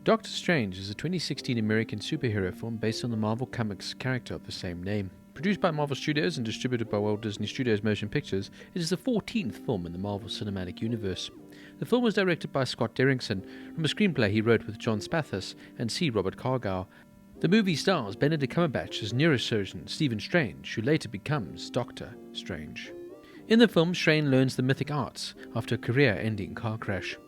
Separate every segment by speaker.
Speaker 1: Doctor Strange is a 2016 American superhero film based on the Marvel Comics character of the same name. Produced by Marvel Studios and distributed by Walt Disney Studios Motion Pictures, it is the 14th film in the Marvel Cinematic Universe. The film was directed by Scott Derrickson from a screenplay he wrote with Jon Spaihts and C. Cargill. The movie stars Benedict Cumberbatch as neurosurgeon Stephen Strange, who later becomes Doctor Strange. In the film, Strange learns the mythic arts after a career-ending car crash.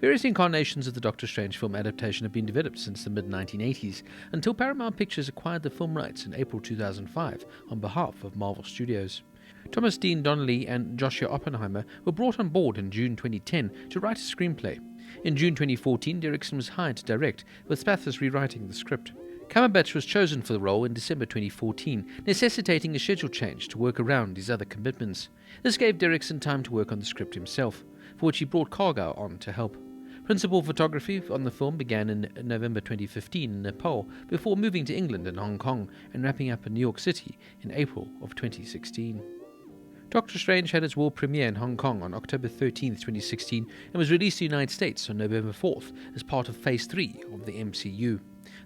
Speaker 1: Various incarnations of the Doctor Strange film adaptation have been developed since the mid-1980s, until Paramount Pictures acquired the film rights in April 2005 on behalf of Marvel Studios. Thomas Dean Donnelly and Joshua Oppenheimer were brought on board in June 2010 to write a screenplay. In June 2014, Derrickson was hired to direct, with Spaihts rewriting the script. Cumberbatch was chosen for the role in December 2014, necessitating a schedule change to work around his other commitments. This gave Derrickson time to work on the script himself, for which he brought Cargill on to help. Principal photography on the film began in November 2015 in Nepal, before moving to England and Hong Kong and wrapping up in New York City in April of 2016. Doctor Strange had its world premiere in Hong Kong on October 13, 2016, and was released in the United States on November 4th as part of Phase 3 of the MCU.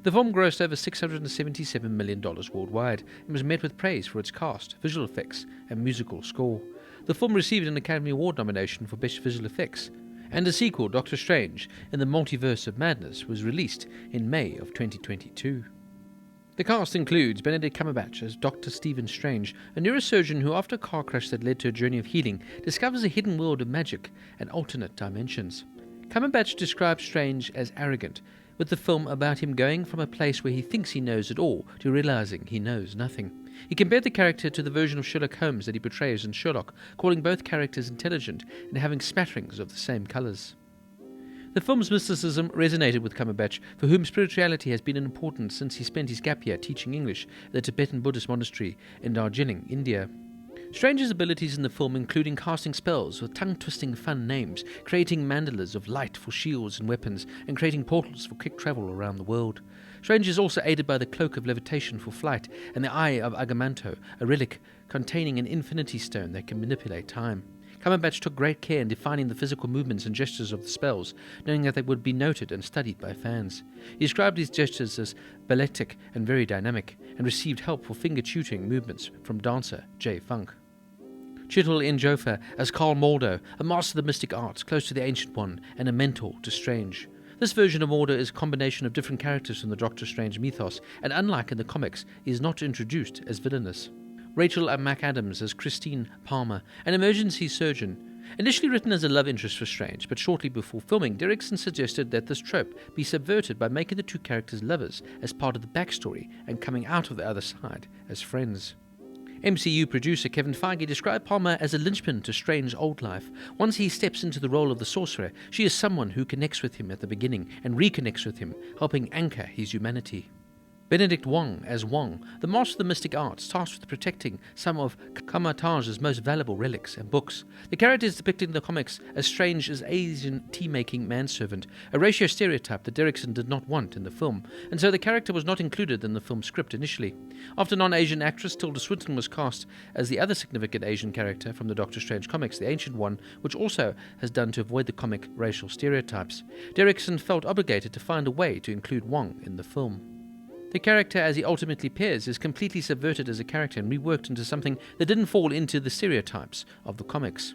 Speaker 1: The film grossed over $677 million worldwide and was met with praise for its cast, visual effects, and musical score. The film received an Academy Award nomination for Best Visual Effects, and a sequel, Doctor Strange in the Multiverse of Madness, was released in May of 2022. The cast includes Benedict Cumberbatch as Dr. Stephen Strange, a neurosurgeon who, after a car crash that led to a journey of healing, discovers a hidden world of magic and alternate dimensions. Cumberbatch describes Strange as arrogant, with the film about him going from a place where he thinks he knows it all to realizing he knows nothing. He compared the character to the version of Sherlock Holmes that he portrays in Sherlock, calling both characters intelligent and having smatterings of the same colours. The film's mysticism resonated with Cumberbatch, for whom spirituality has been important since he spent his gap year teaching English at the Tibetan Buddhist monastery in Darjeeling, India. Strange's abilities in the film including casting spells with tongue-twisting fun names, creating mandalas of light for shields and weapons, and creating portals for quick travel around the world. Strange is also aided by the cloak of levitation for flight and the Eye of Agamotto, a relic containing an infinity stone that can manipulate time. Cumberbatch took great care in defining the physical movements and gestures of the spells, knowing that they would be noted and studied by fans. He described his gestures as balletic and very dynamic, and received help for finger-tutoring movements from dancer Jay Funk. Chiwetel Ejiofor as Carl Mordo, a master of the mystic arts, close to the Ancient One, and a mentor to Strange. This version of Mordo is a combination of different characters from the Doctor Strange mythos, and unlike in the comics, is not introduced as villainous. Rachel McAdams as Christine Palmer, an emergency surgeon. Initially written as a love interest for Strange, but shortly before filming, Derrickson suggested that this trope be subverted by making the two characters lovers as part of the backstory and coming out of the other side as friends. MCU producer Kevin Feige described Palmer as a linchpin to Strange's old life. Once he steps into the role of the sorcerer, she is someone who connects with him at the beginning and reconnects with him, helping anchor his humanity. Benedict Wong as Wong, the master of the mystic arts, tasked with protecting some of Kamar-Taj's most valuable relics and books. The character is depicted in the comics as Strange's Asian tea-making manservant, a racial stereotype that Derrickson did not want in the film, and so the character was not included in the film's script initially. After non-Asian actress Tilda Swinton was cast as the other significant Asian character from the Doctor Strange comics, the Ancient One, which also has done to avoid the comic racial stereotypes, Derrickson felt obligated to find a way to include Wong in the film. The character, as he ultimately appears, is completely subverted as a character and reworked into something that didn't fall into the stereotypes of the comics.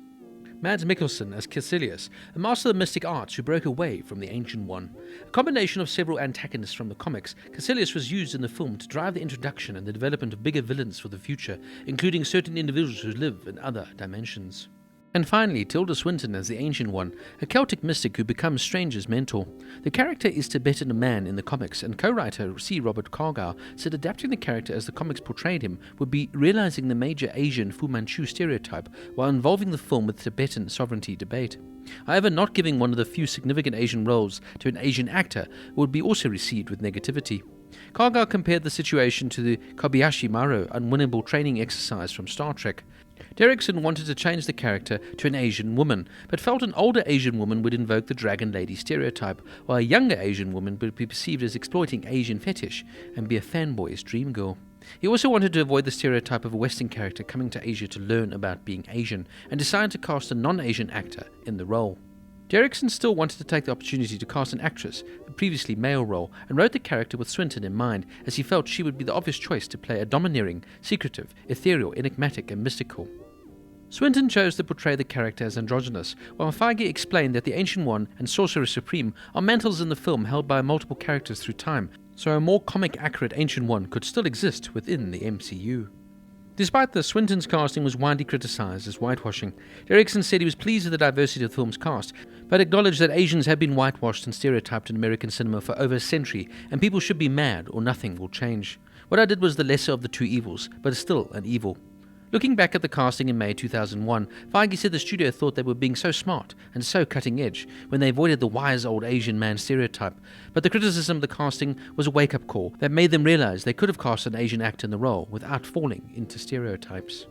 Speaker 1: Mads Mikkelsen as Caecilius, a master of the mystic arts who broke away from the Ancient One. A combination of several antagonists from the comics, Caecilius was used in the film to drive the introduction and the development of bigger villains for the future, including certain individuals who live in other dimensions. And finally, Tilda Swinton as the Ancient One, a Celtic mystic who becomes Strange's mentor. The character is Tibetan man in the comics, and co-writer C. Cargill said adapting the character as the comics portrayed him would be realizing the major Asian Fu Manchu stereotype while involving the film with Tibetan sovereignty debate. However, not giving one of the few significant Asian roles to an Asian actor would be also received with negativity. Cargill compared the situation to the Kobayashi Maru unwinnable training exercise from Star Trek. Derrickson wanted to change the character to an Asian woman, but felt an older Asian woman would invoke the Dragon Lady stereotype, while a younger Asian woman would be perceived as exploiting Asian fetish and be a fanboy's dream girl. He also wanted to avoid the stereotype of a Western character coming to Asia to learn about being Asian, and decided to cast a non-Asian actor in the role. Derrickson still wanted to take the opportunity to cast an actress, a previously male role, and wrote the character with Swinton in mind, as he felt she would be the obvious choice to play a domineering, secretive, ethereal, enigmatic, and mystical. Swinton chose to portray the character as androgynous, while Feige explained that the Ancient One and Sorcerer Supreme are mantles in the film held by multiple characters through time, so a more comic-accurate Ancient One could still exist within the MCU. Despite this, Swinton's casting was widely criticised as whitewashing. Derrickson said he was pleased with the diversity of the film's cast, but acknowledged that Asians have been whitewashed and stereotyped in American cinema for over a century, and people should be mad or nothing will change. What I did was the lesser of the two evils, but is still an evil. Looking back at the casting in May 2001, Feige said the studio thought they were being so smart and so cutting edge when they avoided the wise old Asian man stereotype, but the criticism of the casting was a wake-up call that made them realize they could have cast an Asian actor in the role without falling into stereotypes.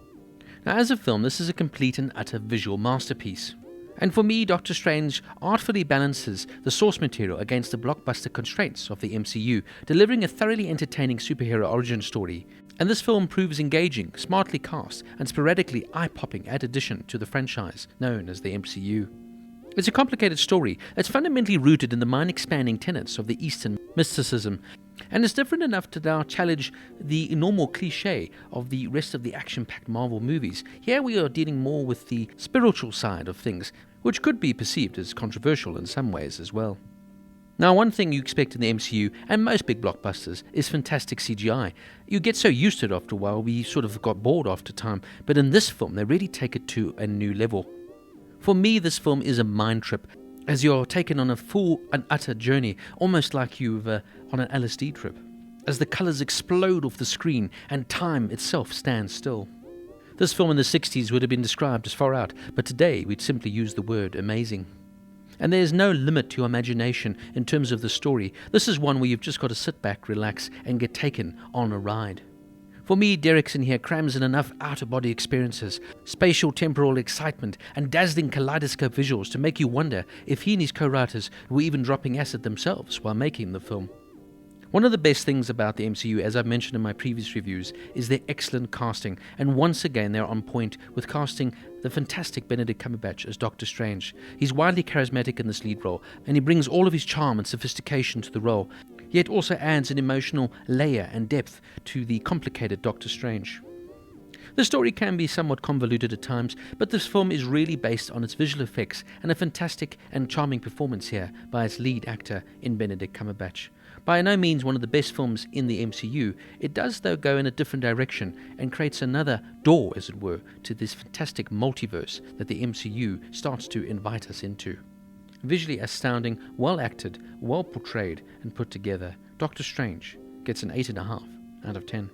Speaker 1: Now, as a film, this is a complete and utter visual masterpiece. And for me, Doctor Strange artfully balances the source material against the blockbuster constraints of the MCU, delivering a thoroughly entertaining superhero origin story. And this film proves engaging, smartly cast, and sporadically eye-popping addition to the franchise known as the MCU. It's a complicated story that's fundamentally rooted in the mind-expanding tenets of the Eastern mysticism, and is different enough to now challenge the normal cliché of the rest of the action-packed Marvel movies. Here we are dealing more with the spiritual side of things, which could be perceived as controversial in some ways as well. Now, one thing you expect in the MCU and most big blockbusters is fantastic CGI. You get so used to it after a while, we sort of got bored after time, but in this film they really take it to a new level. For me, this film is a mind trip, as you're taken on a full and utter journey, almost like you've on an LSD trip, as the colours explode off the screen and time itself stands still. This film in the 60s would have been described as far out, but today we'd simply use the word amazing. And there's no limit to your imagination in terms of the story. This is one where you've just got to sit back, relax, and get taken on a ride. For me, Derrickson here crams in enough out-of-body experiences, spatial temporal excitement, and dazzling kaleidoscope visuals to make you wonder if he and his co-writers were even dropping acid themselves while making the film. One of the best things about the MCU, as I've mentioned in my previous reviews, is their excellent casting, and once again they're on point with casting the fantastic Benedict Cumberbatch as Doctor Strange. He's widely charismatic in this lead role, and he brings all of his charm and sophistication to the role, yet also adds an emotional layer and depth to the complicated Doctor Strange. The story can be somewhat convoluted at times, but this film is really based on its visual effects and a fantastic and charming performance here by its lead actor in Benedict Cumberbatch. By no means one of the best films in the MCU, it does though go in a different direction and creates another door, as it were, to this fantastic multiverse that the MCU starts to invite us into. Visually astounding, well acted, well portrayed and put together, Doctor Strange gets an 8.5 out of 10.